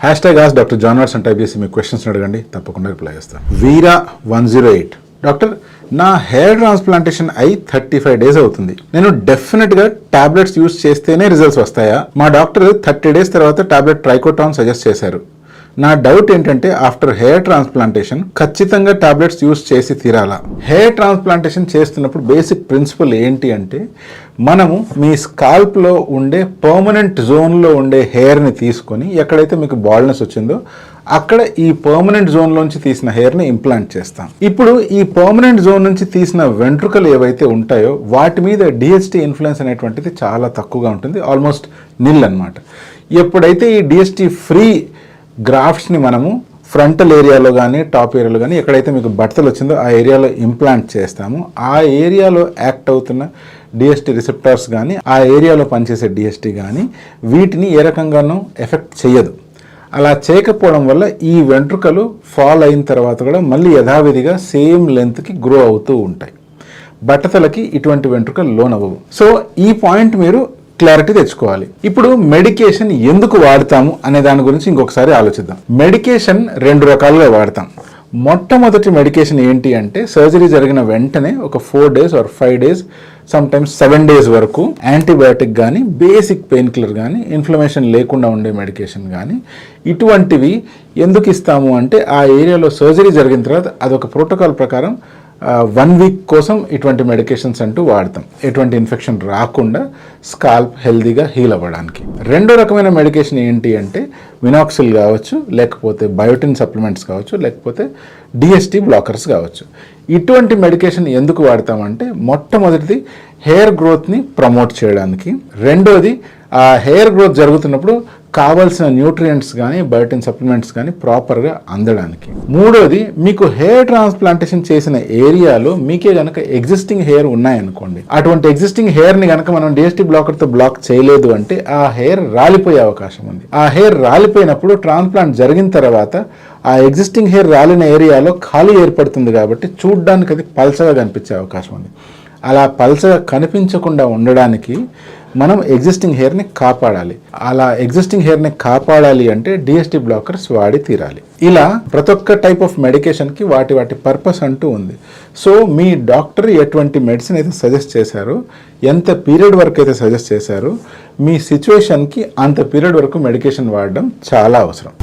#ask doctor John Watson type చేసి మీ questions అడగండి, తప్పకుండా రిప్లై చేస్తాను. వీరా 108 డాక్టర్, నా హెయిర్ ట్రాన్స్ప్లాంటేషన్ అయి 35 days అవుతుంది. నేను డెఫినెట్గా టాబ్లెట్స్ యూస్ చేస్తేనే రిజల్ట్స్ వస్తాయా? మా డాక్టర్ 30 days తర్వాత టాబ్లెట్ ట్రైకోటాన్ సజెస్ట్ చేశారు. నా డౌట్ ఏంటంటే ఆఫ్టర్ హెయిర్ ట్రాన్స్ప్లాంటేషన్ ఖచ్చితంగా టాబ్లెట్స్ యూస్ చేసి తీరాలా? హెయిర్ ట్రాన్స్ప్లాంటేషన్ చేస్తున్నప్పుడు బేసిక్ ప్రిన్సిపల్ ఏంటి అంటే, మనము మీ స్కాల్ప్లో ఉండే పర్మనెంట్ జోన్లో ఉండే హెయిర్ని తీసుకొని ఎక్కడైతే మీకు బాల్నెస్ వచ్చిందో అక్కడ ఈ పర్మనెంట్ జోన్లోంచి తీసిన హెయిర్ని ఇంప్లాంట్ చేస్తాం. ఇప్పుడు ఈ పర్మనెంట్ జోన్ నుంచి తీసిన వెంట్రుకలు ఏవైతే ఉంటాయో వాటి మీద డిఎస్టీ ఇన్ఫ్లుయెన్స్ అనేటువంటిది చాలా తక్కువగా ఉంటుంది, ఆల్మోస్ట్ నిల్ అన్నమాట. ఎప్పుడైతే ఈ డిఎస్టీ ఫ్రీ గ్రాఫ్ట్స్ని మనము ఫ్రంటల్ ఏరియాలో కానీ టాప్ ఏరియాలో కానీ ఎక్కడైతే మీకు బట్టలు వచ్చిందో ఆ ఏరియాలో ఇంప్లాంట్ చేస్తాము, ఆ ఏరియాలో యాక్ట్ అవుతున్న డిఎస్టీ రిసెప్టార్స్ కానీ ఆ ఏరియాలో పనిచేసే డిఎస్టీ కానీ వీటిని ఏ రకంగానూ ఎఫెక్ట్ చేయదు. అలా చేయకపోవడం వల్ల ఈ వెంట్రుకలు ఫాల్ అయిన తర్వాత కూడా మళ్ళీ యథావిధిగా సేమ్ లెంత్కి గ్రో అవుతూ ఉంటాయి. బట్టతలకి ఇటువంటి వెంట్రుకలు లోనవ్వవు. సో ఈ పాయింట్ మీరు క్లారిటీ తెచ్చుకోవాలి. ఇప్పుడు మెడికేషన్ ఎందుకు వాడతాము అనే దాని గురించి ఇంకొకసారి ఆలోచిద్దాం. మెడికేషన్ 2 రకాలుగా వాడతాం. మొట్టమొదటి మెడికేషన్ ఏంటి అంటే, సర్జరీ జరిగిన వెంటనే ఒక 4 days or 5 days, sometimes 7 days వరకు యాంటీబయాటిక్ కానీ బేసిక్ పెయిన్ కిల్లర్ కానీ ఇన్ఫ్లమేషన్ లేకుండా ఉండే మెడికేషన్ కానీ ఇటువంటివి ఎందుకు ఇస్తాము అంటే, ఆ ఏరియాలో సర్జరీ జరిగిన తర్వాత అదొక ప్రోటోకాల్ ప్రకారం 1 week కోసం ఇటువంటి మెడికేషన్స్ అంటూ వాడతాం, ఎటువంటి ఇన్ఫెక్షన్ రాకుండా స్కాల్ప్ హెల్దీగా హీల్ అవ్వడానికి. రెండో రకమైన మెడికేషన్ ఏంటి అంటే, మినాక్సిల్ కావచ్చు, లేకపోతే బయోటిన్ సప్లిమెంట్స్ కావచ్చు, లేకపోతే డిఎస్టీ బ్లాకర్స్ కావచ్చు. ఇటువంటి మెడికేషన్ ఎందుకు వాడతామంటే, మొట్టమొదటిది హెయిర్ గ్రోత్ని ప్రమోట్ చేయడానికి, రెండోది ఆ హెయిర్ గ్రోత్ జరుగుతున్నప్పుడు కావాల్సిన న్యూట్రియంట్స్ కానీ బయోటిన్ సప్లిమెంట్స్ కానీ ప్రాపర్గా అందడానికి, మూడోది మీకు హెయిర్ ట్రాన్స్ప్లాంటేషన్ చేసిన ఏరియాలో మీకే కనుక ఎగ్జిస్టింగ్ హెయిర్ ఉన్నాయనుకోండి, అటువంటి ఎగ్జిస్టింగ్ హెయిర్ని కనుక మనం డిఎస్టీ బ్లాకర్తో బ్లాక్ చేయలేదు అంటే ఆ హెయిర్ రాలిపోయే అవకాశం ఉంది. ఆ హెయిర్ రాలిపోయినప్పుడు ట్రాన్స్ప్లాంట్ జరిగిన తర్వాత ఆ ఎగ్జిస్టింగ్ హెయిర్ రాలిన ఏరియాలో ఖాళీ ఏర్పడుతుంది కాబట్టి చూడ్డానికి అది పల్చగా కనిపించే అవకాశం ఉంది. అలా పల్చగా కనిపించకుండా ఉండడానికి మనం ఎగ్జిస్టింగ్ హెయిర్ని కాపాడాలి. అలా ఎగ్జిస్టింగ్ హెయిర్ని కాపాడాలి అంటే డిఎస్టీ బ్లాకర్స్ వాడి తీరాలి. ఇలా ప్రతి ఒక్క టైప్ ఆఫ్ మెడికేషన్కి వాటి పర్పస్ అంటూ ఉంది. సో మీ డాక్టర్ ఎటువంటి మెడిసిన్ అయితే సజెస్ట్ చేశారో, ఎంత పీరియడ్ వరకు అయితే సజెస్ట్ చేశారో, మీ సిచ్యువేషన్కి అంత పీరియడ్ వరకు మెడికేషన్ వాడడం చాలా అవసరం.